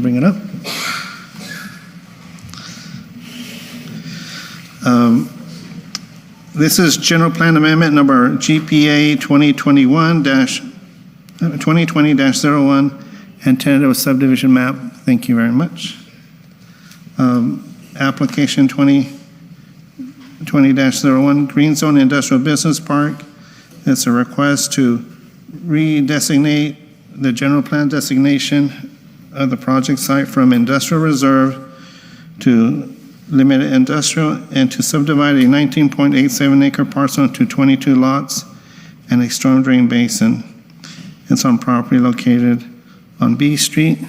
bring it up. This is General Plan Amendment number GPA 2020-01 and tentative subdivision map. Thank you very much. Application 2020-01 Green Zone Industrial Business Park. It's a request to redesignate the general plan designation of the project site from industrial reserve to limited industrial and to subdivide a 19.87 acre parcel into 22 lots and a storm drain basin. It's on property located on Bird Street.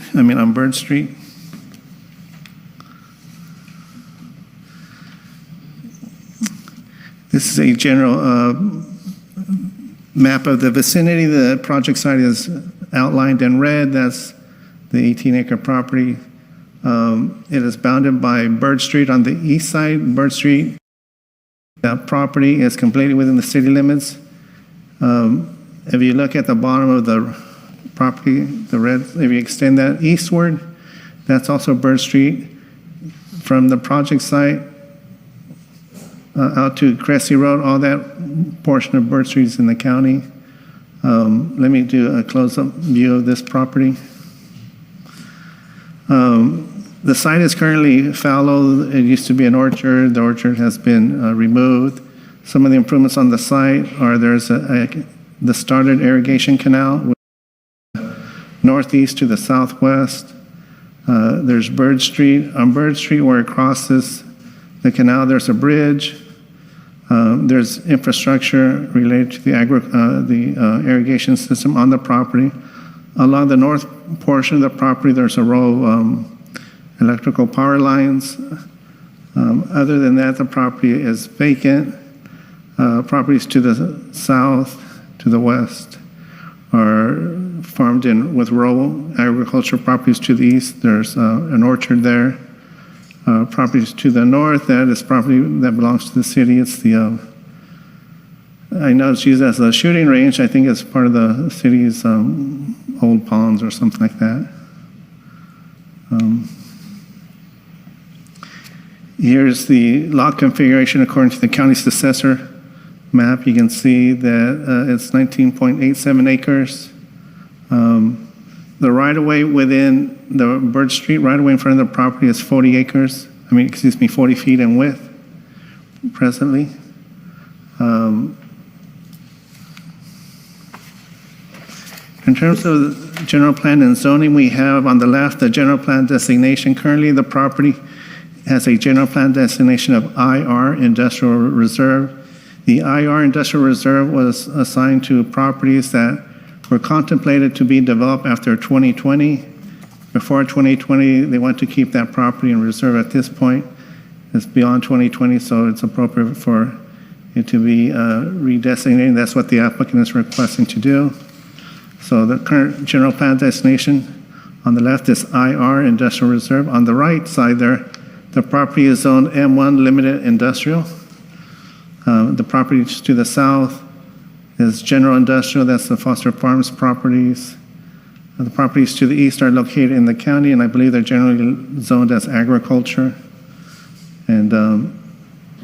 This is a general map of the vicinity. The project site is outlined in red. That's the 18-acre property. It is bounded by Bird Street on the east side. Bird Street, that property is completely within the city limits. If you look at the bottom of the property, the red, if you extend that eastward, that's also Bird Street. From the project site out to Cressy Road, all that portion of Bird Street is in the county. Let me do a close-up view of this property. The site is currently fallow. It used to be an orchard. The orchard has been removed. Some of the improvements on the site are there's the started irrigation canal northeast to the southwest. There's Bird Street. On Bird Street, where it crosses the canal, there's a bridge. There's infrastructure related to the irrigation system on the property. Along the north portion of the property, there's a row of electrical power lines. Other than that, the property is vacant. Properties to the south, to the west, are farmed in with rural agriculture. Properties to the east, there's an orchard there. Properties to the north, that is property that belongs to the city. It's the, I know it's used as a shooting range. I think it's part of the city's old ponds or something like that. Here's the lot configuration according to the county's assessor map. You can see that it's 19.87 acres. The right-of-way within the Bird Street right-of-way in front of the property is 40 acres. 40 feet in width presently. In terms of general plan and zoning, we have on the left the general plan designation. Currently, the property has a general plan designation of IR, Industrial Reserve. The IR Industrial Reserve was assigned to properties that were contemplated to be developed after 2020. Before 2020, they want to keep that property in reserve at this point. It's beyond 2020, so it's appropriate for it to be redesignated. That's what the applicant is requesting to do. So the current general plan designation on the left is IR, Industrial Reserve. On the right side there, the property is zoned M1, Limited Industrial. The property to the south is General Industrial. That's the Foster Farms properties. The properties to the east are located in the county, and I believe they're generally zoned as agriculture. And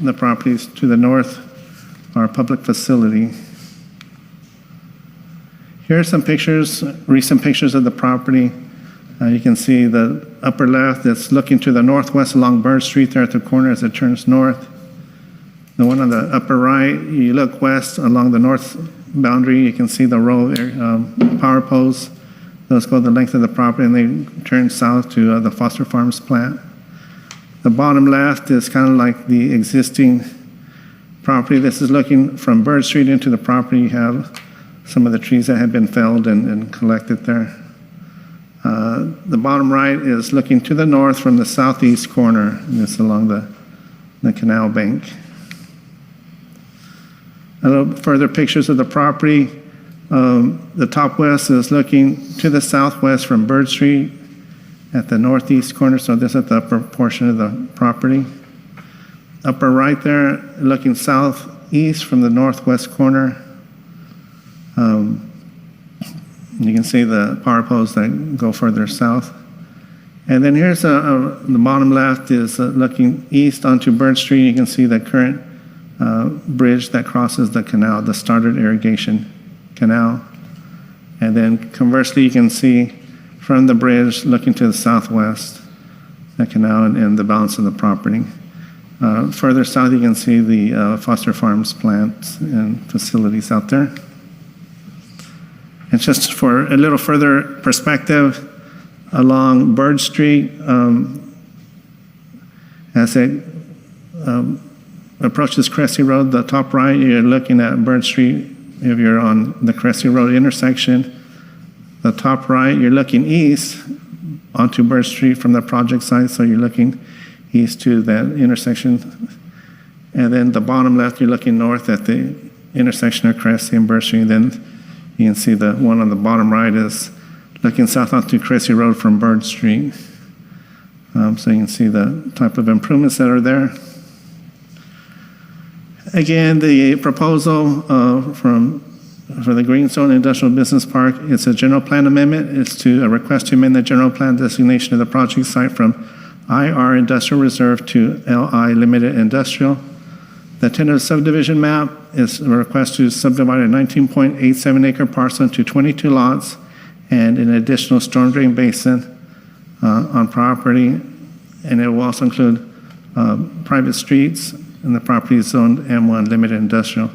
the properties to the north are public facility. Here are some pictures, recent pictures of the property. You can see the upper left that's looking to the northwest along Bird Street there at the corner as it turns north. The one on the upper right, you look west along the north boundary, you can see the row of power poles. Those go the length of the property and they turn south to the Foster Farms plant. The bottom left is kind of like the existing property. This is looking from Bird Street into the property. You have some of the trees that had been felled and collected there. The bottom right is looking to the north from the southeast corner, and it's along the canal bank. A little further pictures of the property. The top west is looking to the southwest from Bird Street at the northeast corner, so this is the upper portion of the property. Upper right there, looking southeast from the northwest corner. You can see the power poles that go further south. And then here's the bottom left is looking east onto Bird Street. You can see the current bridge that crosses the canal, the started irrigation canal. And then conversely, you can see from the bridge looking to the southwest, the canal and the balance of the property. Further south, you can see the Foster Farms plants and facilities out there. And just for a little further perspective, along Bird Street, as it approaches Cressy Road, the top right, you're looking at Bird Street. If you're on the Cressy Road intersection, the top right, you're looking east onto Bird Street from the project site, so you're looking east to that intersection. And then the bottom left, you're looking north at the intersection of Cressy and Bird Street. And then you can see the one on the bottom right is looking south onto Cressy Road from Bird Street. So you can see the type of improvements that are there. Again, the proposal for the Green Zone Industrial Business Park, it's a general plan amendment. It's to a request to amend the general plan designation of the project site from IR Industrial Reserve to LI Limited Industrial. The tentative subdivision map is a request to subdivide a 19.87 acre parcel into 22 lots and an additional storm drain basin on property. And it will also include private streets, and the property is zoned M1 Limited Industrial.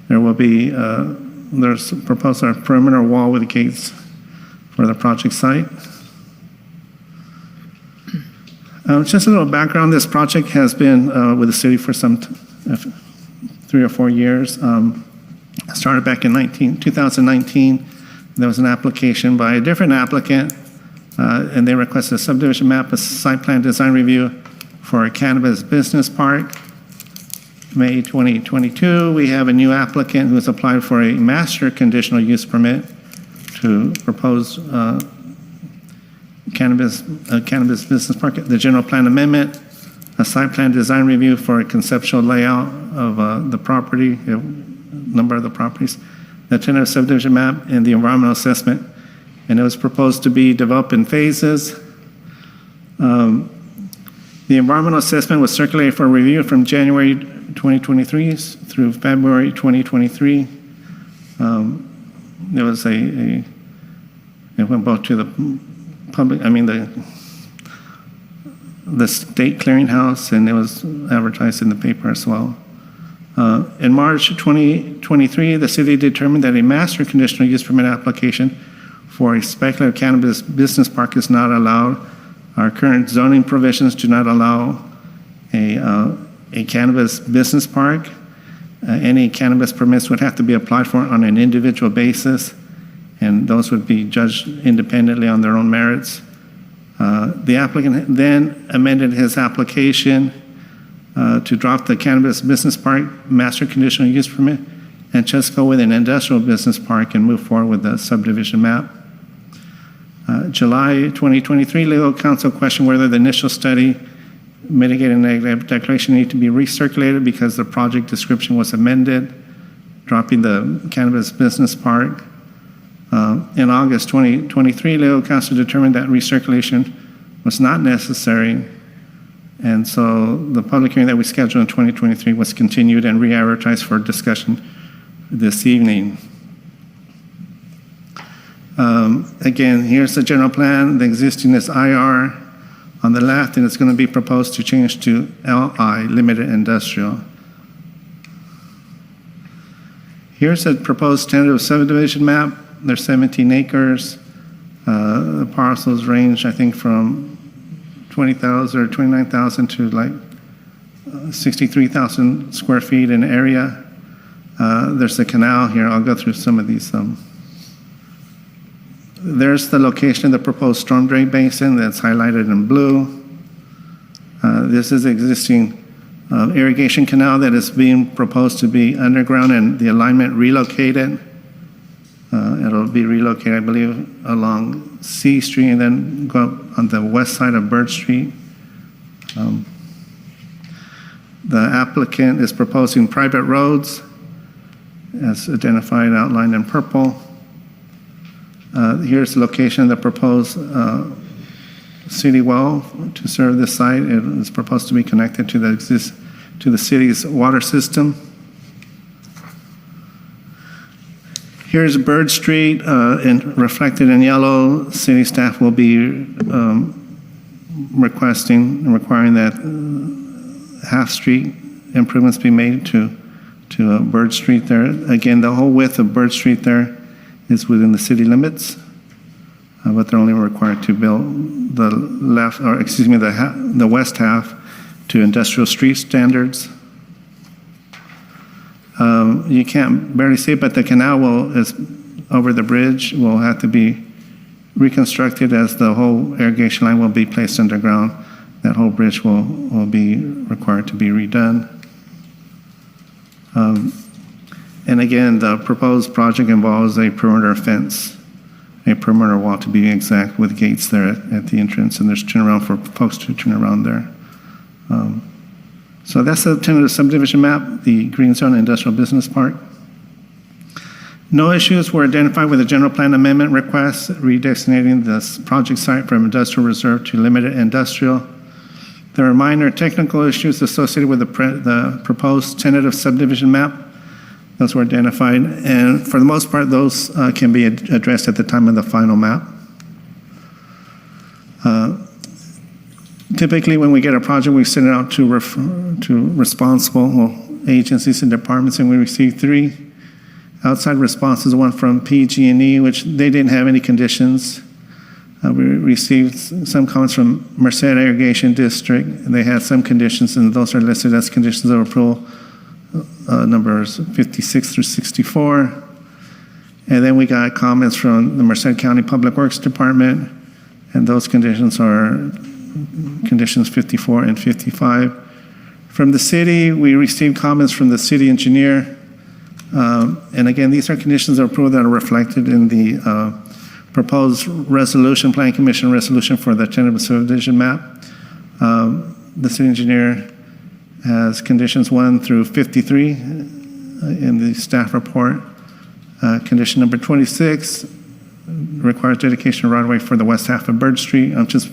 There will be, there's proposed a perimeter wall with gates for the project site. Just a little background, this project has been with the city for some 3 or 4 years. It started back in 2019. There was an application by a different applicant, and they requested a subdivision map, a site plan design review for a cannabis business park. May 2022, we have a new applicant who has applied for a master conditional use permit to propose cannabis business park, the general plan amendment, a site plan design review for a conceptual layout of the property, a number of the properties, the tentative subdivision map, and the environmental assessment. And it was proposed to be developed in phases. The environmental assessment was circulated for review from January 2023 through February 2023. There was it went both to the public, the state clearinghouse, and it was advertised in the paper as well. In March 2023, the city determined that a master conditional use permit application for a speculative cannabis business park is not allowed. Our current zoning provisions do not allow a cannabis business park. Any cannabis permits would have to be applied for on an individual basis, and those would be judged independently on their own merits. The applicant then amended his application to drop the cannabis business park master conditional use permit and just go with an industrial business park and move forward with the subdivision map. July 2023, legal counsel questioned whether the initial study mitigating negative declaration needed to be recirculated because the project description was amended, dropping the cannabis business park. In August 2023, legal counsel determined that recirculation was not necessary, and so the public hearing that we scheduled in 2023 was continued and re-advertised for discussion this evening. Again, here's the general plan. The existing is IR on the left, and it's going to be proposed to change to LI, Limited Industrial. Here's a proposed tentative subdivision map. There's 17 acres. The parcels range, I think, from 20,000 or 29,000 to like 63,000 square feet in area. There's the canal here. I'll go through some of these. There's the location of the proposed storm drain basin that's highlighted in blue. This is existing irrigation canal that is being proposed to be underground and the alignment relocated. It'll be relocated, I believe, along C Street and then go up on the west side of Bird Street. The applicant is proposing private roads as identified, outlined in purple. Here's the location of the proposed city well to serve this site. It is proposed to be connected to the city's water system. Here's Bird Street, reflected in yellow. City staff will be requiring that half street improvements be made to Bird Street there. Again, the whole width of Bird Street there is within the city limits, but they're only required to build the west half to industrial street standards. You can't barely see it, but the canal is over the bridge will have to be reconstructed as the whole irrigation line will be placed underground. That whole bridge will be required to be redone. And again, the proposed project involves a perimeter fence, a perimeter wall to be exact, with gates there at the entrance, and there's turnaround for folks to turn around there. So that's the tentative subdivision map, the Green Zone Industrial Business Park. No issues were identified with the general plan amendment request, redesignating this project site from industrial reserve to limited industrial. There are minor technical issues associated with the proposed tentative subdivision map. Those were identified, and for the most part, those can be addressed at the time of the final map. Typically, when we get a project, we send it out to responsible agencies and departments, and we receive 3 outside responses, one from PG&E, which they didn't have any conditions. We received some comments from Merced Irrigation District, and they had some conditions, and those are listed as conditions of approval, numbers 56 through 64. And then we got comments from the Merced County Public Works Department, and those conditions are conditions 54 and 55. From the city, we received comments from the city engineer. And again, these are conditions of approval that are reflected in the proposed resolution, Plan Commission resolution for the tentative subdivision map. The city engineer has conditions 1 through 53 in the staff report. Condition number 26 requires dedication of right-of-way for the west half of Bird Street. I'm just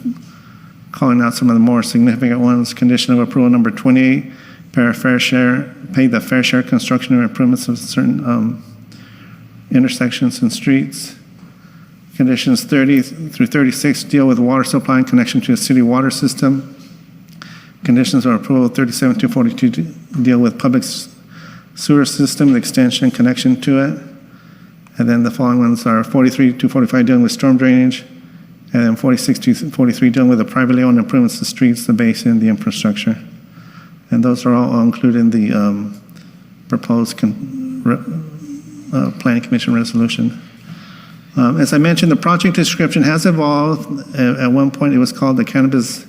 calling out some of the more significant ones. Condition of approval number 28, pay the fair share construction and improvements of certain intersections and streets. Conditions 30 through 36 deal with water supply and connection to the city water system. Conditions of approval 37 to 42 deal with public sewer system, the extension and connection to it. And then the following ones are 43 to 45 dealing with storm drainage, and then 46 to 43 dealing with the privately owned improvements to streets, the basin, the infrastructure. And those are all included in the proposed Planning Commission resolution. As I mentioned, the project description has evolved. At one point, it was called the Cannabis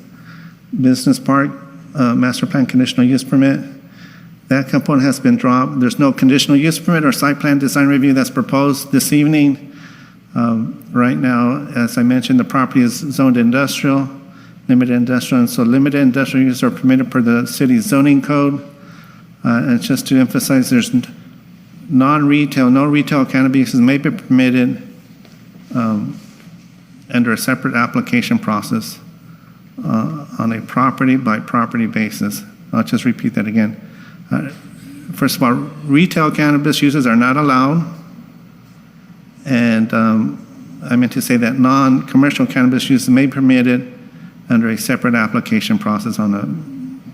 Business Park Master Plan Conditional Use Permit. That component has been dropped. There's no conditional use permit or site plan design review that's proposed this evening. Right now, as I mentioned, the property is zoned industrial, limited industrial, and so limited industrial uses are permitted per the city's zoning code. And just to emphasize, there's non-retail, no retail cannabis uses may be permitted under a separate application process on a property-by-property basis. I'll just repeat that again. First of all, retail cannabis uses are not allowed, and I meant to say that non-commercial cannabis uses may be permitted under a separate application process on a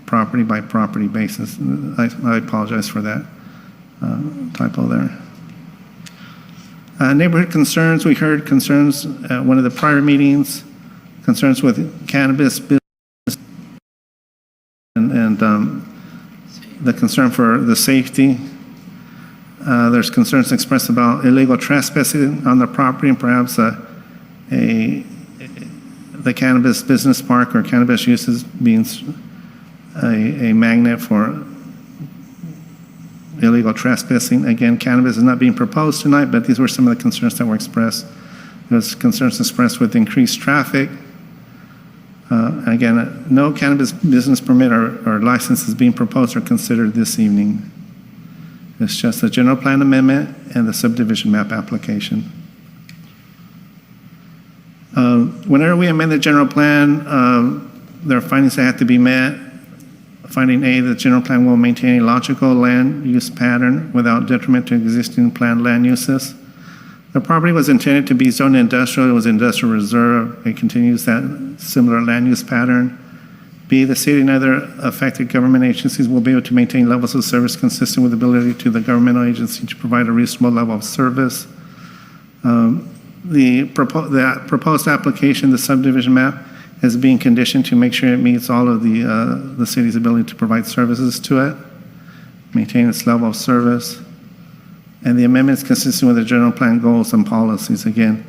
property-by-property basis. I apologize for that typo there. Neighborhood concerns, we heard concerns at one of the prior meetings, concerns with cannabis business and the concern for the safety. There's concerns expressed about illegal trespassing on the property and perhaps the cannabis business park or cannabis uses being a magnet for illegal trespassing. Again, cannabis is not being proposed tonight, but these were some of the concerns that were expressed. There was concerns expressed with increased traffic. Again, no cannabis business permit or license is being proposed or considered this evening. It's just the general plan amendment and the subdivision map application. Whenever we amend the general plan, there are findings that have to be met. Finding A, the general plan will maintain a logical land use pattern without detriment to existing planned land uses. The property was intended to be zoned industrial. It was industrial reserve. It continues that similar land use pattern. B, the city and other affected government agencies will be able to maintain levels of service consistent with the ability to the governmental agency to provide a reasonable level of service. The proposed application, the subdivision map, is being conditioned to make sure it meets all of the city's ability to provide services to it, maintain its level of service. And the amendment is consistent with the general plan goals and policies. Again,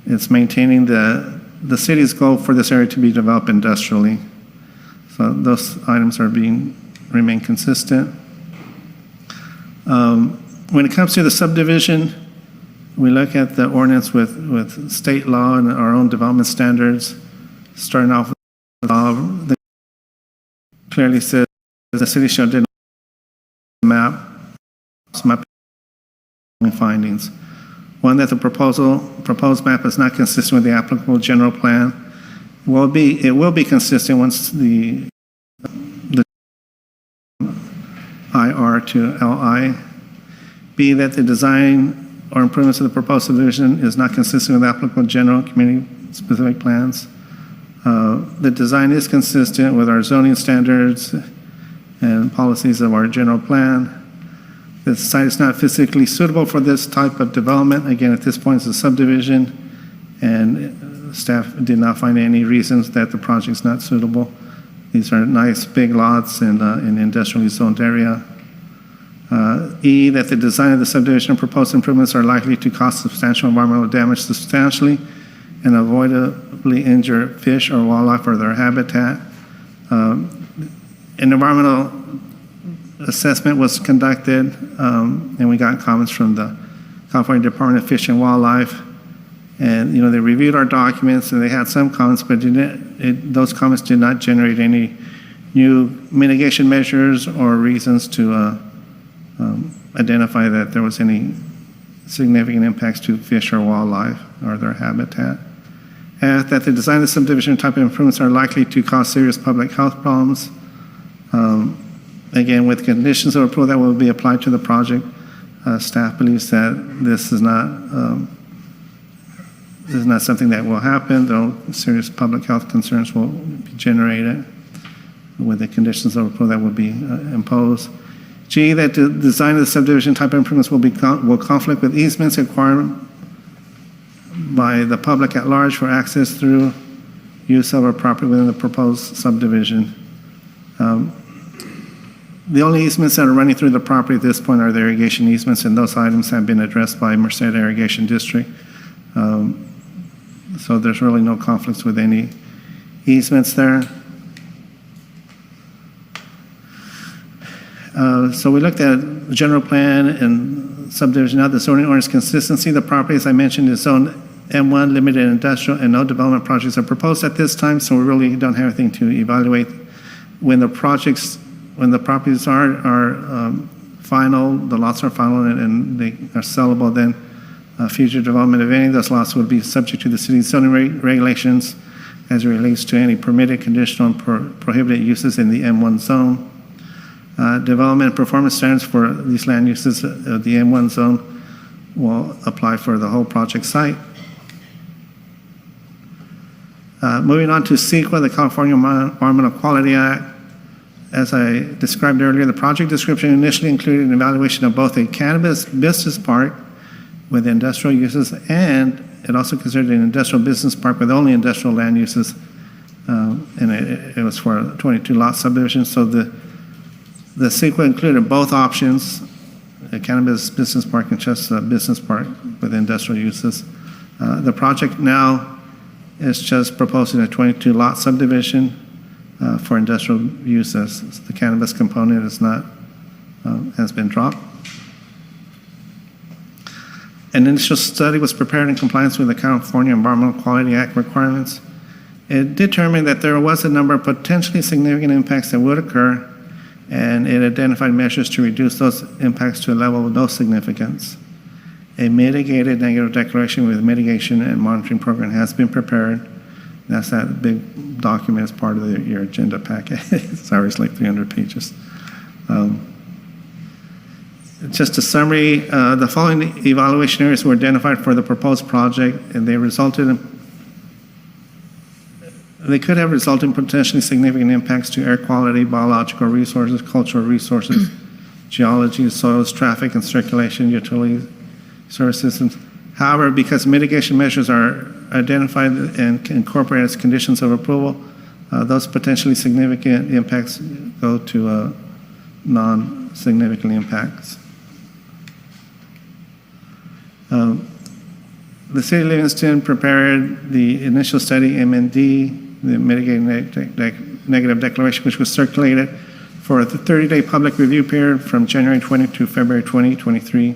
it's maintaining the city's goal for this area to be developed industrially. So those items are remain consistent. When it comes to the subdivision, we look at the ordinance with state law and our own development standards. Starting off with the law, that clearly says the city shall deny map findings. One, that the proposed map is not consistent with the applicable general plan. It will be consistent once the IR to LI. B, that the design or improvements of the proposed subdivision is not consistent with applicable general community specific plans. The design is consistent with our zoning standards and policies of our general plan. The site is not physically suitable for this type of development. Again, at this point, it's a subdivision, and staff did not find any reasons that the project is not suitable. These are nice big lots in an industrially zoned area. E, that the design of the subdivision and proposed improvements are likely to cause substantial environmental damage substantially and avoidably injure fish or wildlife or their habitat. An environmental assessment was conducted, and we got comments from the California Department of Fish and Wildlife. And they reviewed our documents, and they had some comments, but those comments did not generate any new mitigation measures or reasons to identify that there was any significant impacts to fish or wildlife or their habitat. That the design of the subdivision type of improvements are likely to cause serious public health problems. Again, with conditions of approval that will be applied to the project, staff believes that this is not something that will happen, though serious public health concerns will be generated with the conditions of approval that will be imposed. G, that the design of the subdivision type of improvements will conflict with easements acquired by the public at large for access through use of a property within the proposed subdivision. The only easements that are running through the property at this point are the irrigation easements, and those items have been addressed by Merced Irrigation District. So there's really no conflicts with any easements there. So we looked at the general plan and subdivision. Now the zoning ordinance consistency. The property, as I mentioned, is zoned M1, limited industrial, and no development projects are proposed at this time, so we really don't have anything to evaluate. When the properties are final, the lots are final and they are sellable, then future development of any of those lots would be subject to the city's zoning regulations as it relates to any permitted, conditional, and prohibited uses in the M1 zone. Development and performance standards for these land uses of the M1 zone will apply for the whole project site. Moving on to CEQA, the California Environmental Quality Act. As I described earlier, the project description initially included an evaluation of both a cannabis business park with industrial uses, and it also considered an industrial business park with only industrial land uses, and it was for a 22-lot subdivision. So the CEQA included both options, a cannabis business park and just a business park with industrial uses. The project now is just proposing a 22-lot subdivision for industrial uses. The cannabis component is not, has been dropped. An initial study was prepared in compliance with the California Environmental Quality Act requirements. It determined that there was a number of potentially significant impacts that would occur, and it identified measures to reduce those impacts to a level of no significance. A mitigated negative declaration with mitigation and monitoring program has been prepared. That's that big document as part of your agenda packet. Sorry, it's like 300 pages. Just a summary, the following evaluation areas were identified for the proposed project, and they could have resulted in potentially significant impacts to air quality, biological resources, cultural resources, geology, soils, traffic and circulation, utility services. However, because mitigation measures are identified and incorporated as conditions of approval, those potentially significant impacts go to non-significant impacts. The City of Livingston prepared the initial study, MND, the mitigating negative declaration, which was circulated for the 30-day public review period from January 20 to February 2023.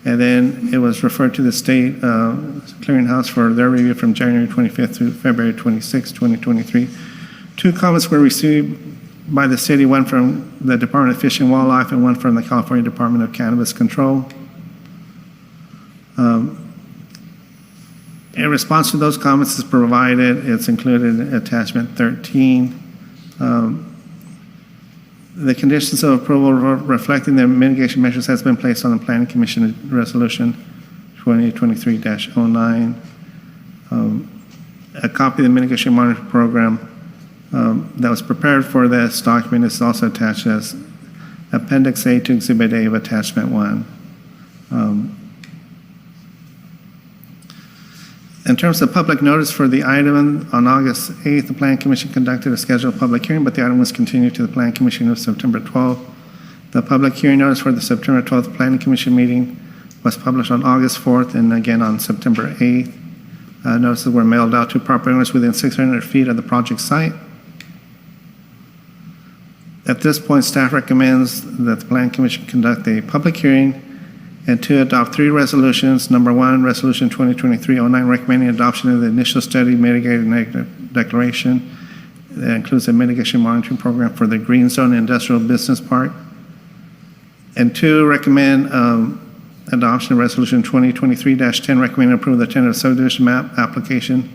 And then it was referred to the state clearinghouse for their review from January 25th to February 26, 2023. 2 comments were received by the city, one from the Department of Fish and Wildlife and one from the California Department of Cannabis Control. In response to those comments is provided, it's included in attachment 13. The conditions of approval reflecting the mitigation measures has been placed on the Planning Commission Resolution 2023-09. A copy of the mitigation monitoring program that was prepared for this document is also attached as Appendix A to Exhibit A of Attachment 1. In terms of public notice for the item, on August 8th, the Planning Commission conducted a scheduled public hearing, but the item was continued to the Planning Commission of September 12th. The public hearing notice for the September 12th Planning Commission meeting was published on August 4th and again on September 8th. Notices were mailed out to property owners within 600 feet of the project site. At this point, staff recommends that the Planning Commission conduct a public hearing and to adopt 3 resolutions. Number 1, Resolution 2023-09, recommending adoption of the initial study mitigating negative declaration. That includes a mitigation monitoring program for the Green Zone Industrial Business Park. And 2, recommend adoption of Resolution 2023-10, recommending approval of the tentative subdivision map application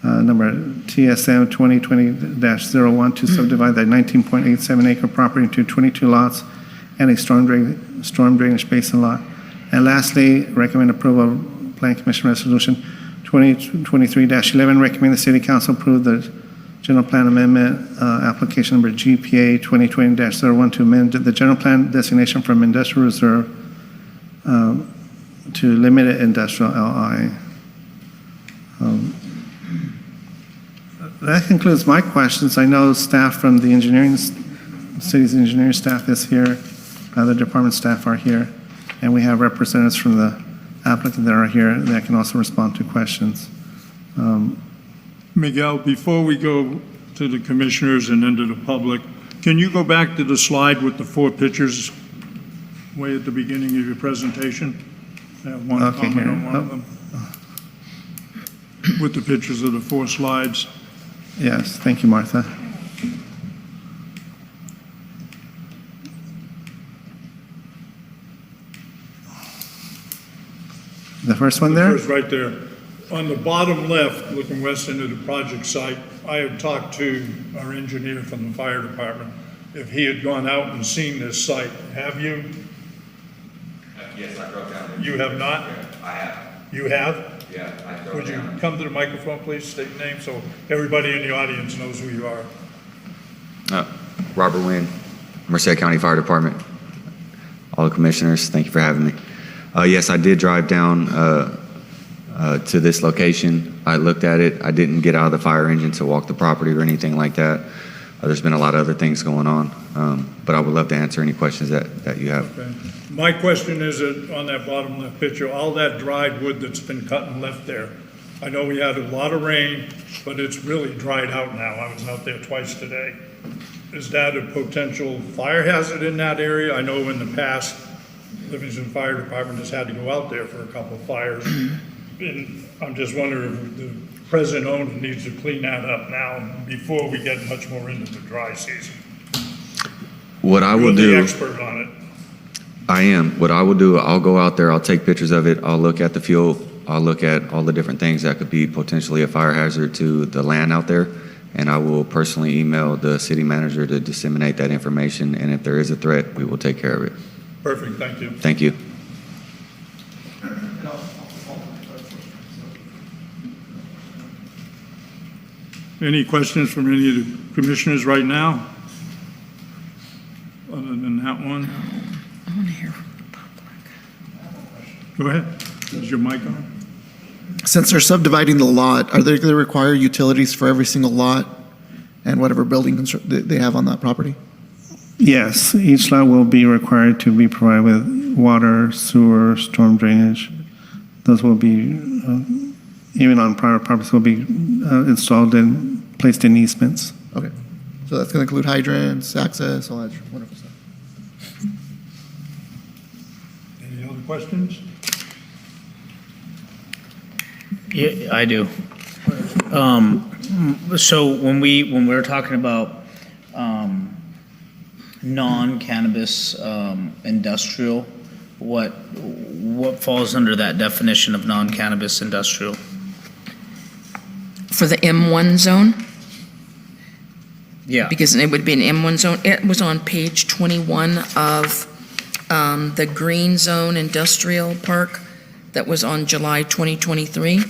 number TSM 2020-01 to subdivide that 19.87 acre property into 22 lots and a storm drainage basin lot. And lastly, recommend approval of Planning Commission Resolution 2023-11, recommend the City Council approve the General Plan Amendment application number GPA 2020-01 to amend the General Plan designation from Industrial Reserve to Limited Industrial LI. That concludes my questions. I know staff from the city's engineering staff is here, other department staff are here, and we have representatives from the applicant that are here that can also respond to questions. Miguel, before we go to the commissioners and then to the public, can you go back to the slide with the 4 pictures way at the beginning of your presentation? I have one comment on one of them. With the pictures of the 4 slides. Yes, thank you, Martha. The first one there? The first right there. On the bottom left, looking west into the project site, I had talked to our engineer from the fire department if he had gone out and seen this site. Have you? Yes, I drove down there. You have not? Yeah, I have. You have? Yeah, I drove Would you down. come to the microphone, please, state your name so everybody in the audience knows who you are. Robert Wynn, Merced County Fire Department. All the commissioners, thank you for having me. Yes, I did drive down to this location. I looked at it. I didn't get out of the fire engine to walk the property or anything like that. There's been a lot of other things going on, but I would love to answer any questions that you have. Okay. My question is that on that bottom left picture, all that dried wood that's been cut and left there. I know we had a lot of rain, but it's really dried out now. I was out there twice today. Is that a potential fire hazard in that area? I know in the past, Livingston Fire Department has had to go out there for a couple of fires. And I'm just wondering if the present owner needs to clean that up now before we get much more into the dry season. What I will You're do, the expert on it. I am. What I will do, I'll go out there, I'll take pictures of it, I'll look at the fuel, I'll look at all the different things that could be potentially a fire hazard to the land out there, and I will personally email the city manager to disseminate that information, and if there is a threat, we will take care of it. Perfect, thank you. Thank you. Any questions from any of the commissioners right now? Other than that one? I want to hear from the public. Go ahead. Is your mic on? Since they're subdividing the lot, are they going to require utilities for every single lot and whatever building they have on that property? Yes, each lot will be required to be provided with water, sewer, storm drainage. Those will be, even on private properties, will be installed and placed in easements. Okay. So that's going to include hydrants, access, all that wonderful stuff. Any other questions? Yeah, I do. So when we're talking about non-cannabis industrial, what falls under that definition of non-cannabis industrial? For the M1 zone, Yeah. because it would be an M1 zone, it was on page 21 of the Green Zone Industrial Park that was on July 2023.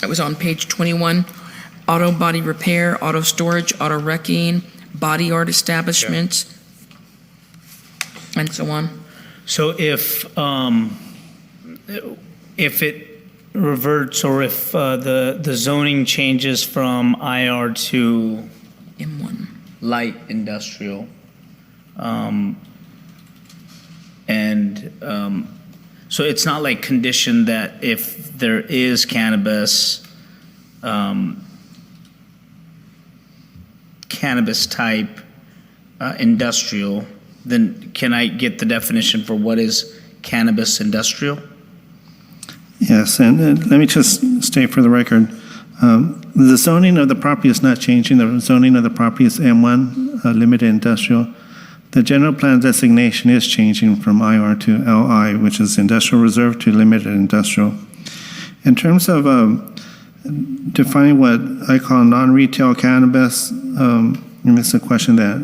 It was on page 21. Auto body repair, auto storage, auto wrecking, body art establishments, and so on. So if it reverts, or if the zoning changes from IR to M1. light industrial, so it's not like conditioned that if there is cannabis, cannabis type industrial, then can I get the definition for what is cannabis industrial? Yes, and let me just state for the record, the zoning of the property is not changing. The zoning of the property is M1, limited industrial. The general plan designation is changing from IR to LI, which is industrial reserve, to limited industrial. In terms of defining what I call non-retail cannabis, and this is a question that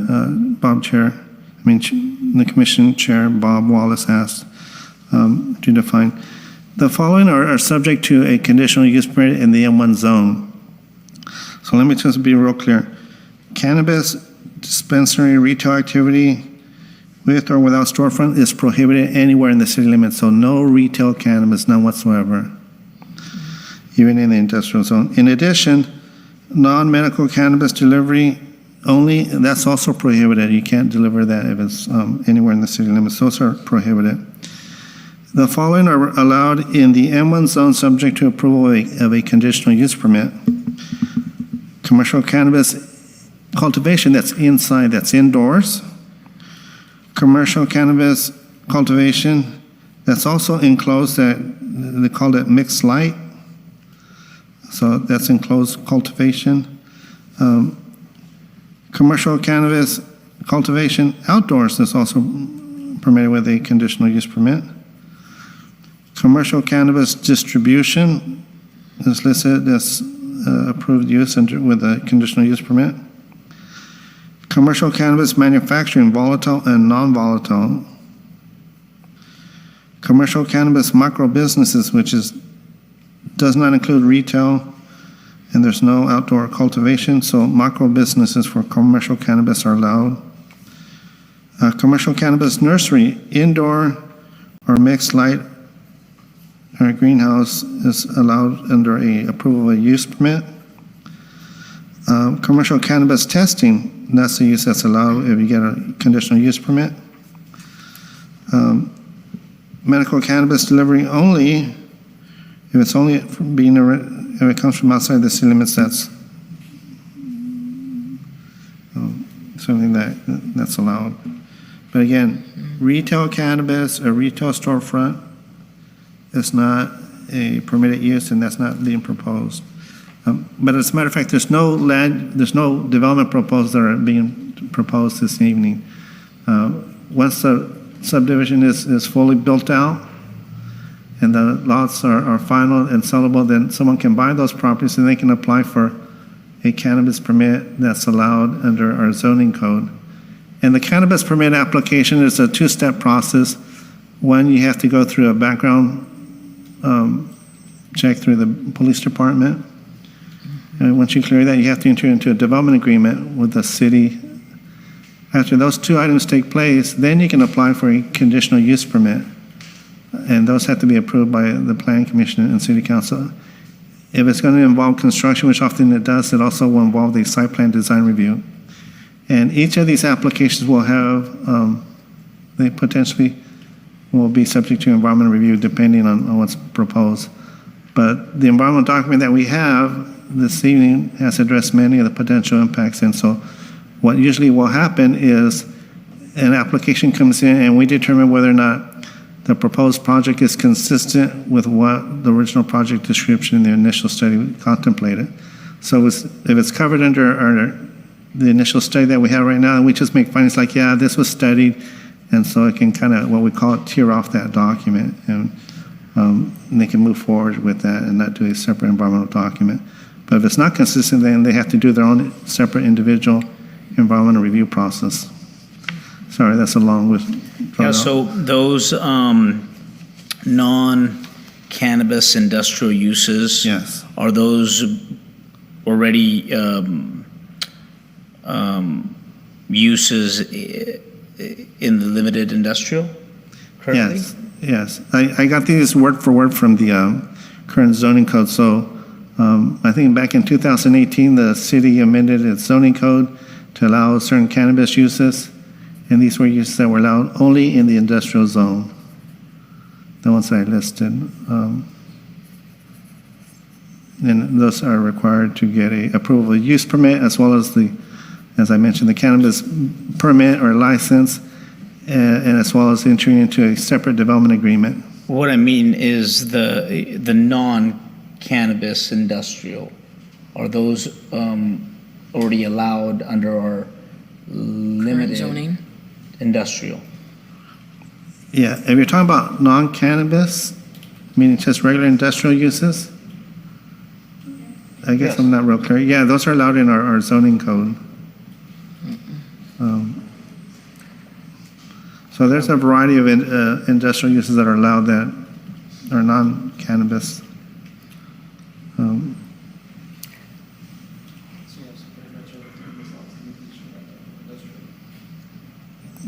the Commission Chair Bob Wallace asked to define. The following are subject to a conditional use permit in the M1 zone. So let me just be real clear. Cannabis dispensary retail activity with or without storefront is prohibited anywhere in the city limits, so no retail cannabis, none whatsoever, even in the industrial zone. In addition, non-medical cannabis delivery only, that's also prohibited. You can't deliver that if it's anywhere in the city limits. Those are prohibited. The following are allowed in the M1 zone subject to approval of a conditional use permit. Commercial cannabis cultivation that's inside, that's indoors. Commercial cannabis cultivation that's also enclosed, that they call it mixed light. So that's enclosed cultivation. Commercial cannabis cultivation outdoors is also permitted with a conditional use permit. Commercial cannabis distribution is listed as approved use with a conditional use permit. Commercial cannabis manufacturing, volatile and non-volatile. Commercial cannabis micro businesses, which does not include retail, and there's no outdoor cultivation, so micro businesses for commercial cannabis are allowed. Commercial cannabis nursery, indoor or mixed light or greenhouse is allowed under a approval of a use permit. Commercial cannabis testing, that's the use that's allowed if you get a conditional use permit. Medical cannabis delivery only, if it's only being, if it comes from outside the city limits, that's something that's allowed. But again, retail cannabis or retail storefront is not a permitted use, and that's not being proposed. But as a matter of fact, there's no development proposals that are being proposed this evening. Once the subdivision is fully built out and the lots are final and sellable, then someone can buy those properties and they can apply for a cannabis permit that's allowed under our zoning code. And the cannabis permit application is a two-step process. One, you have to go through a background check through the police department. And once you clear that, you have to enter into a development agreement with the city. After those two items take place, then you can apply for a conditional use permit. And those have to be approved by the planning commission and city council. If it's going to involve construction, which often it does, it also will involve the site plan design review. And each of these applications will have, they potentially will be subject to environmental review depending on what's proposed. But the environmental document that we have this evening has addressed many of the potential impacts. And so what usually will happen is an application comes in and we determine whether or not the proposed project is consistent with what the original project description in the initial study contemplated. So if it's covered under the initial study that we have right now, and we just make findings like, yeah, this was studied, and so it can kind of, what we call it, tear off that document, and they can move forward with that and not do a separate environmental document. But if it's not consistent, then they have to do their own separate individual environmental review process. Sorry, that's a long with. Yeah, so those non-cannabis industrial uses, Yes. are those already uses in the limited industrial currently? Yes. I got these word for word from the current zoning code. So I think back in 2018, the city amended its zoning code to allow certain cannabis uses. And these were uses that were allowed only in the industrial zone, the ones that I listed. And those are required to get a approval use permit, as well as as I mentioned, the cannabis permit or license, and as well as entering into a separate development agreement. What I mean is the non-cannabis industrial, are those already allowed under our Current limited zoning. industrial? Yeah, if you're talking about non-cannabis, meaning just regular industrial uses, I guess Yes. I'm not real clear. Yeah, those are allowed in our zoning code. So there's a variety of industrial uses that are allowed that are non-cannabis.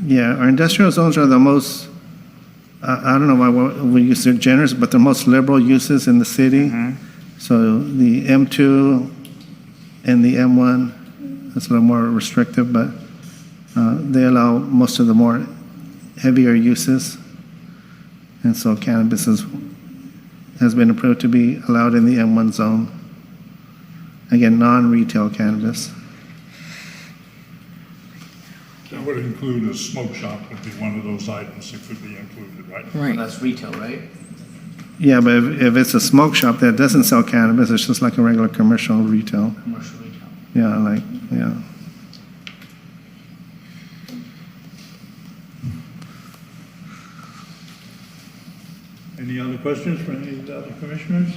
Yeah, our industrial zones are the most, I don't know why we use the generous, but the most liberal uses in the city. So the M2 and the M1 is a little more restrictive, but they allow most of the more heavier uses. And so cannabis has been approved to be allowed in the M1 zone. Again, non-retail cannabis. That would include a smoke shop would be one of those items that could be included, right? Right. That's retail, right? Yeah, but if it's a smoke shop that doesn't sell cannabis, it's just like a regular commercial retail. Commercial retail. Yeah, yeah. Any other questions for any of the other commissioners?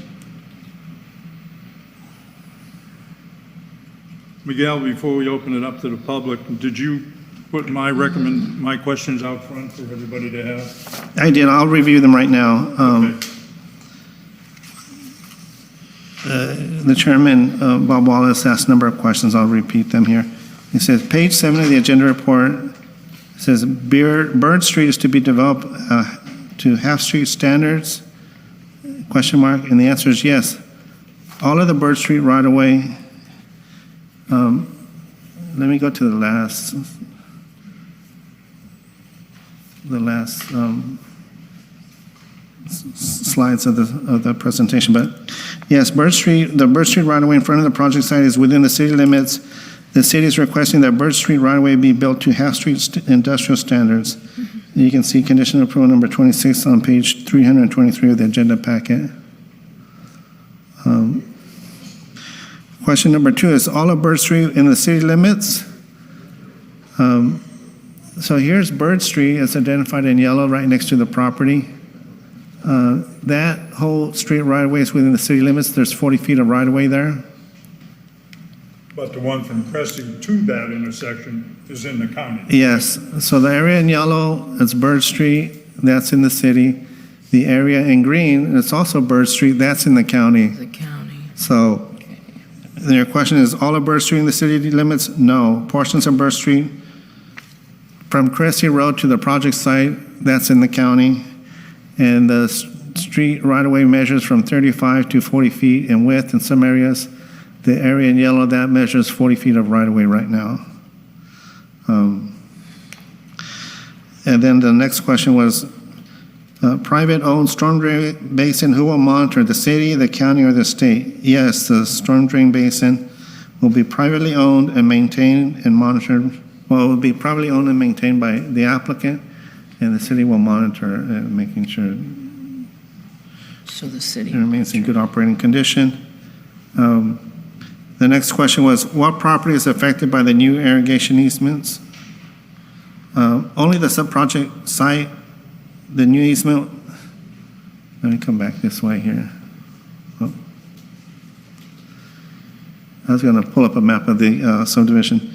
Miguel, before we open it up to the public, did you put my questions out front for everybody to have? I did. I'll review them right now. Okay. The chairman, Bob Wallace, asked a number of questions. I'll repeat them here. He says, page 7 of the agenda report says, Bird Street is to be developed to half-street standards, ? And the answer is yes. All of the Bird Street right-of-way, let me go to the last slides of the presentation, but yes, the Bird Street right-of-way in front of the project site is within the city limits. The city is requesting that Bird Street right-of-way be built to half-street industrial standards. You can see condition approval number 26 on page 323 of the agenda packet. Question number 2 is all of Bird Street in the city limits? So here's Bird Street. It's identified in yellow right next to the property. That whole street right-of-way is within the city limits. There's 40 feet of right-of-way there. But the one from Cressy to that intersection is in the county. Yes, so the area in yellow is Bird Street, that's in the city. The area in green, it's also Bird Street, that's in the county. The county. So, then your question is, all of Bird Street in the city limits? No. Portions of Bird Street from Cressy Road to the project site, that's in the county. And the street right-of-way measures from 35 to 40 feet in width in some areas. The area in yellow, that measures 40 feet of right-of-way right now. And then the next question was, private-owned storm drain basin, who will monitor, the city, the county, or the state? Yes, the storm drain basin will be privately owned and maintained and monitored. Well, it will be privately owned and maintained by the applicant, and the city will monitor it, making sure So the city. it remains in good operating condition. The next question was, what property is affected by the new irrigation easements? Only the sub-project site, the new easement. Let me come back this way here. Oh. I was going to pull up a map of the subdivision.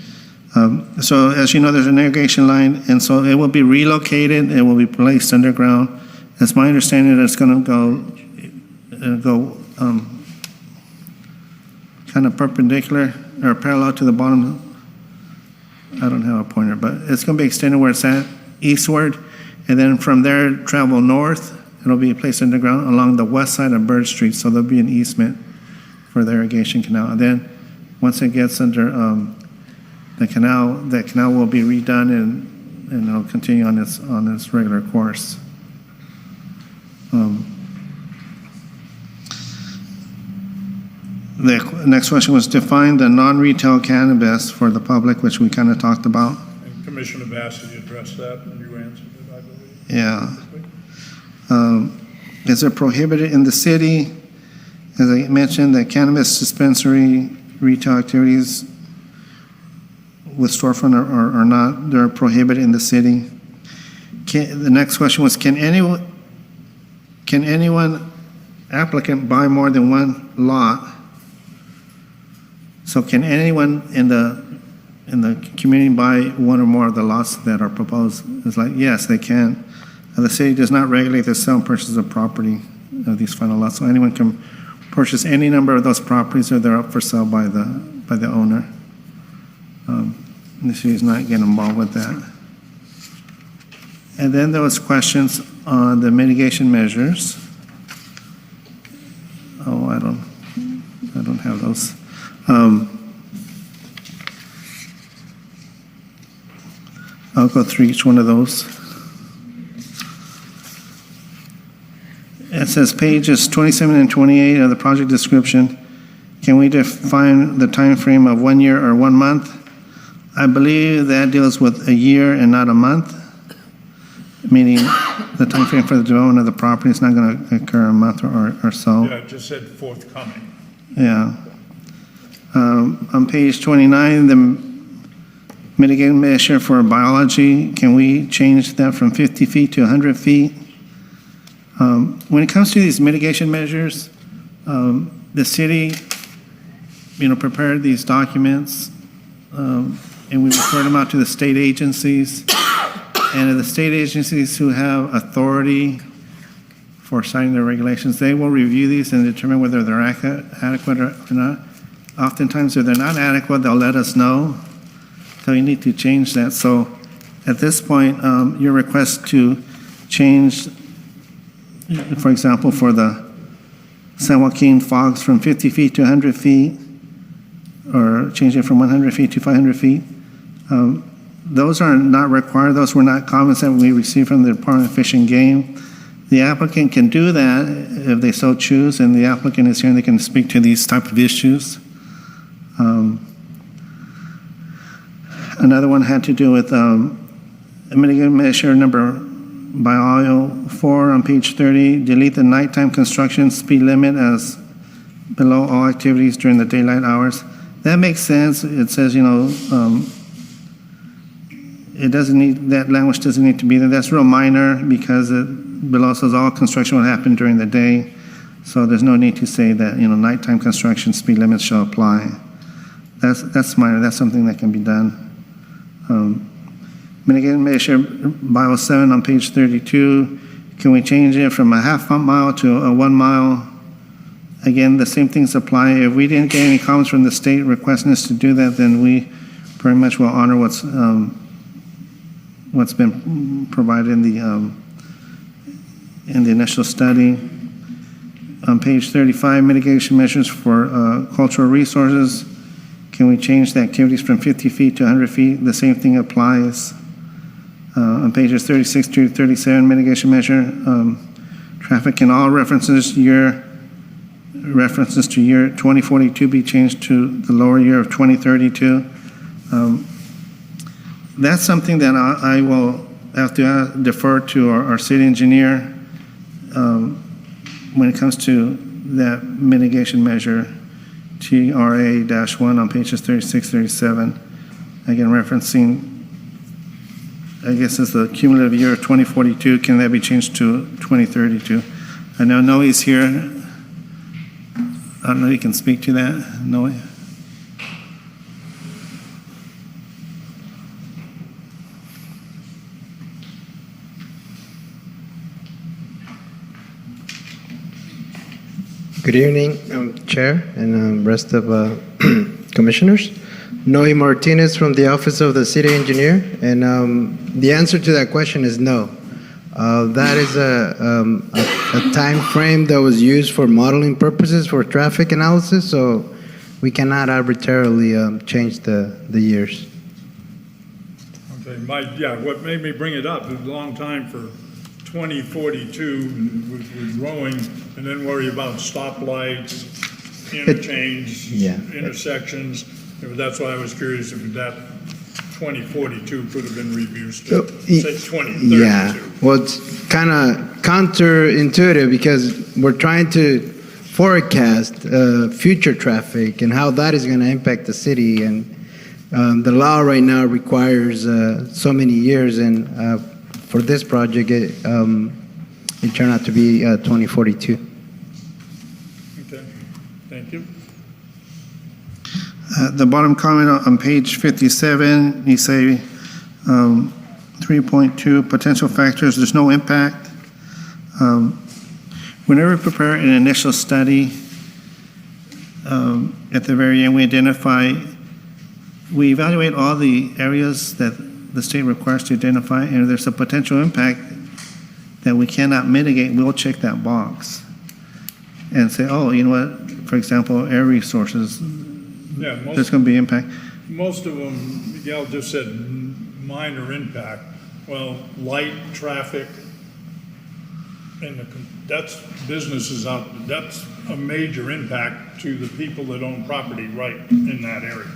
So as you know, there's an irrigation line, and so it will be relocated. It will be placed underground. It's my understanding that it's going to go kind of perpendicular or parallel to the bottom. I don't have a pointer, but it's going to be extended where it's at, eastward, and then from there travel north. It'll be placed underground along the west side of Bird Street, so there'll be an easement for the irrigation canal. And then once it gets under the canal, that canal will be redone and it'll continue on its regular course. The next question was define the non-retail cannabis for the public, which we kind of talked about. And Commissioner Bassett addressed that, and you answered it, I believe. Yeah. Is it prohibited in the city? As I mentioned, the cannabis dispensary retail activities with storefront are not, they're prohibited in the city. The next question was, can anyone applicant buy more than one lot? So can anyone in the community buy one or more of the lots that are proposed? It's like, yes, they can. The city does not regulate the sale and purchase of property of these final lots, so anyone can purchase any number of those properties, or they're up for sale by the owner. The city is not getting involved with that. And then there was questions on the mitigation measures. Oh, I don't have those. I'll go through each one of those. It says pages 27 and 28 of the project description. Can we define the time frame of 1 year or 1 month? I believe that deals with a year and not a month, meaning the time frame for the development of the property is not going to occur a month or so. Yeah, it just said forthcoming. Yeah. On page 29, the mitigating measure for biology, can we change that from 50 feet to 100 feet? When it comes to these mitigation measures, the city, prepared these documents, and we refer them out to the state agencies. And the state agencies who have authority for signing their regulations, they will review these and determine whether they're adequate or not. Oftentimes, if they're not adequate, they'll let us know. So you need to change that. So at this point, your request to change, for example, for the San Joaquin Fogs from 50 feet to 100 feet, or change it from 100 feet to 500 feet, those are not required. Those were not comments that we received from the Department of Fish and Game. The applicant can do that if they so choose, and the applicant is here and they can speak to these type of issues. Another one had to do with mitigating measure number bio 4 on page 30, delete the nighttime construction speed limit as below all activities during the daylight hours. That makes sense. It says, it doesn't need, that language doesn't need to be there. That's real minor because it below says all construction will happen during the day. So there's no need to say that, nighttime construction speed limits shall apply. That's minor. That's something that can be done. Mitigation measure Bio 7 on page 32. Can we change it from a half mile to a 1 mile? Again, the same things apply. If we didn't get any comments from the state requesting us to do that, then we pretty much will honor what's been provided in the initial study. On page 35, mitigation measures for cultural resources. Can we change the activities from 50 feet to 100 feet? The same thing applies. On pages 36 to 37, mitigation measure, traffic in all references to year 2042 be changed to the lower year of 2032. That's something that I will have to defer to our city engineer when it comes to that mitigation measure, TRA-1 on pages 36, 37. Again, referencing, I guess it's the cumulative year of 2042. Can that be changed to 2032? I know Noe's here. I don't know if you can speak to that, Noe. Good evening, Chair and rest of commissioners. Noe Martinez from the Office of the City Engineer, and the answer to that question is no. That is a time frame that was used for modeling purposes for traffic analysis, so we cannot arbitrarily change the years. Okay, what made me bring it up, it was a long time for 2042, we're growing, and then worry about stoplights, interchange, intersections. That's why I was curious if that 2042 could have been reduced to, say, 2032. Yeah, well, it's kind of counterintuitive because we're trying to forecast future traffic and how that is going to impact the city. And the law right now requires so many years, and for this project, it turned out to be 2042. Okay, thank you. The bottom comment on page 57, you say 3.2 potential factors, there's no impact. Whenever we prepare an initial study, at the very end we evaluate all the areas that the state requires to identify, and if there's a potential impact that we cannot mitigate, we'll check that box and say, oh, you know what, for example, air resources, Yeah, there's going to be impact. most of them, Miguel just said minor impact. Well, light traffic, and that's businesses out, that's a major impact to the people that own property right in that area.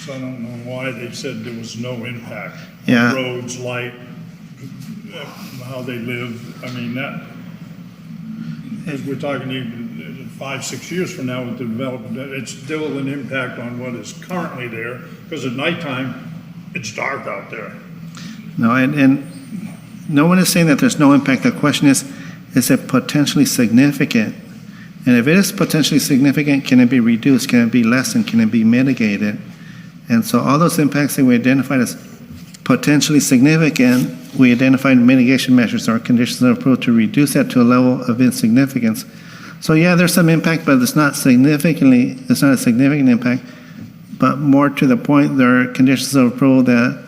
So I don't know why they said there was no impact. Yeah. Roads, light, how they live, I mean, that, as we're talking even 5-6 years from now with the development, it's still an impact on what is currently there, because at nighttime, it's dark out there. No, and no one is saying that there's no impact. The question is it potentially significant? And if it is potentially significant, can it be reduced? Can it be lessened? Can it be mitigated? And so all those impacts that we identified as potentially significant, we identified mitigation measures or conditions of approval to reduce that to a level of insignificance. So yeah, there's some impact, but it's not a significant impact. But more to the point, there are conditions of approval that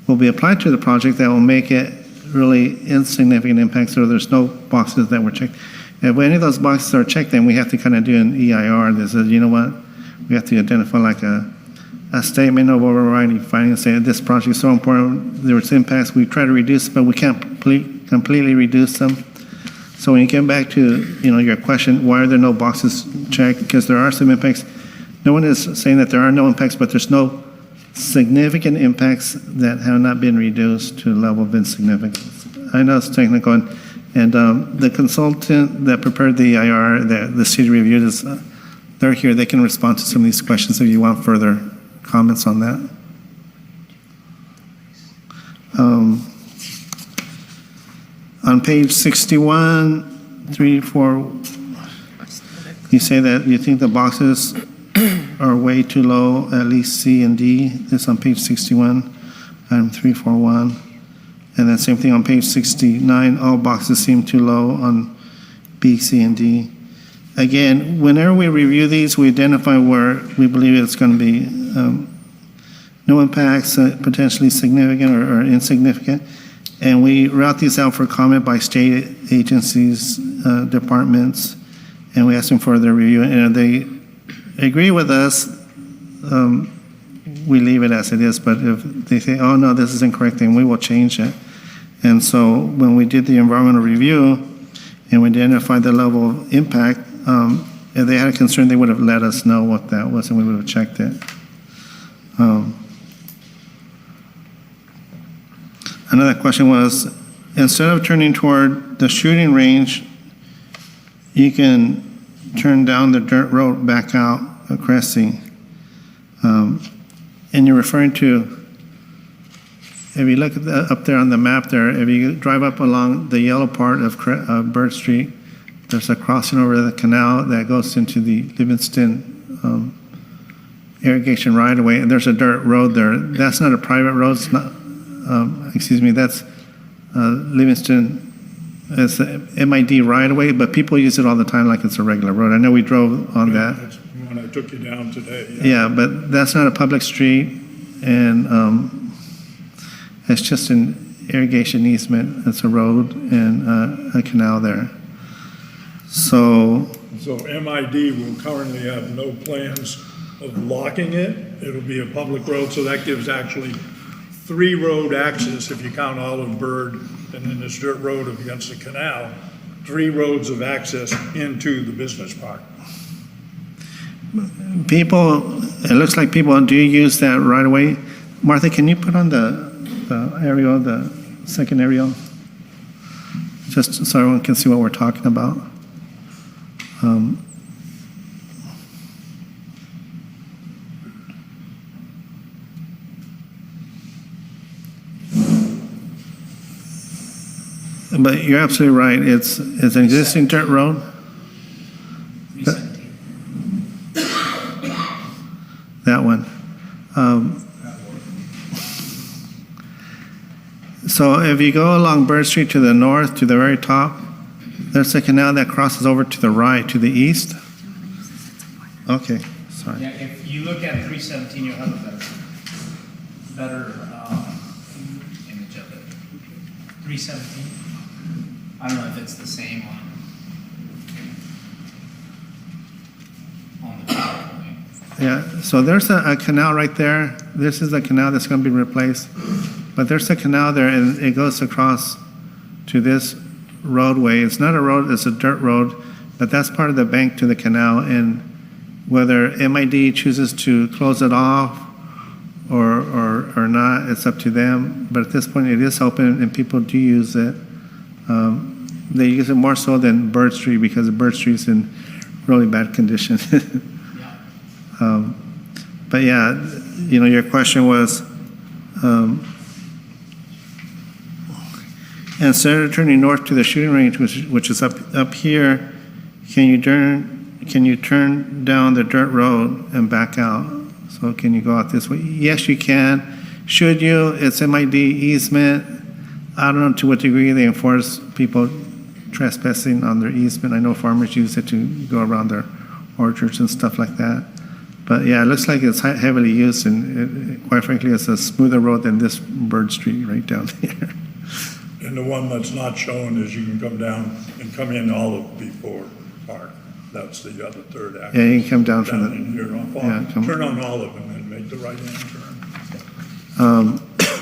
will be applied to the project that will make it really insignificant impact, so there's no boxes that were checked. If any of those boxes are checked, then we have to kind of do an EIR that says, you know what, we have to identify like a statement of overriding finding and say this project is so important, there was impacts, we try to reduce, but we can't completely reduce them. So when you get back to your question, why are there no boxes checked? Because there are some impacts. No one is saying that there are no impacts, but there's no significant impacts that have not been reduced to the level of insignificance. I know it's technical, and the consultant that prepared the EIR that the city reviewed is they're here. They can respond to some of these questions if you want further comments on that. page 61, 3, 4, you say that you think the boxes are way too low, at least C and D. This on page 61, item 341. And then same thing on page 69, all boxes seem too low on B, C, and D. Again, whenever we review these, we identify where we believe it's going to be no impacts, potentially significant or insignificant. And we route these out for comment by state agencies, departments, and we ask them for their review. And if they agree with us, we leave it as it is. But if they say, oh, no, this is incorrect, then we will change it. And so when we did the environmental review and we identified the level of impact, if they had a concern, they would have let us know what that was, and we would have checked it. Another question was, instead of turning toward the shooting range, you can turn down the dirt road back out of Cressy. And you're referring to, if you look at up there on the map there, if you drive up along the yellow part of Bird Street, there's a crossing over the canal that goes into the Livingston irrigation right-of-way, and there's a dirt road there. That's not a private road. It's not, that's Livingston. It's a MID right-of-way, but people use it all the time like it's a regular road. I know we drove on that. That's when I took you down today. Yeah, but that's not a public street, and it's just an irrigation easement. It's a road and a canal there. So MID will currently have no plans of locking it. It'll be a public road, so that gives actually 3 road access if you count Olive Bird and then this dirt road against the canal, 3 roads of access into the business park. people, it looks like people do use that right away. Martha, can you put on the aerial, the second aerial? Just so everyone can see what we're talking about. But you're absolutely right. It's an existing dirt road. That one. So if you go along Bird Street to the north, to the very top, there's a canal that crosses over to the right, to the east. Okay, sorry. Yeah, if you look at 317, you'll have a better image of it. 317. I don't know if it's the same on the PowerPoint. Yeah, so there's a canal right there. This is a canal that's going to be replaced. But there's a canal there, and it goes across to this roadway. It's not a road, it's a dirt road, but that's part of the bank to the canal. And whether MID chooses to close it off or not, it's up to them. But at this point, it is open, and people do use it. They use it more so than Bird Street because Bird Street's in really bad condition. But yeah, your question was, instead of turning north to the shooting range, which is up here, can you turn down the dirt road and back out? So can you go out this way? Yes, you can. Should you? It's MID easement. I don't know to what degree they enforce people trespassing on their easement. I know farmers use it to go around their orchards and stuff like that. But yeah, it looks like it's heavily used, and quite frankly, it's a smoother road than this Bird Street right down here. And the one that's not shown is you can come down and come in Olive before Park. That's the other third access. Yeah, you can come down from in here on turn on Olive and then make the right-hand turn.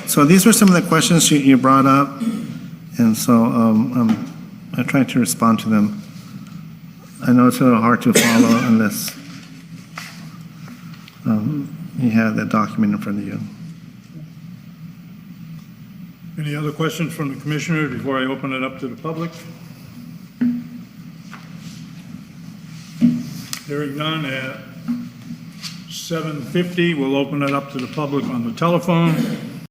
So these were some of the questions you brought up, and so I tried to respond to them. I know it's a little hard to follow unless you have that document in front of you. Any other questions from the commissioner before I open it up to the public? Hearing none at 7:50, we'll open it up to the public on the telephone.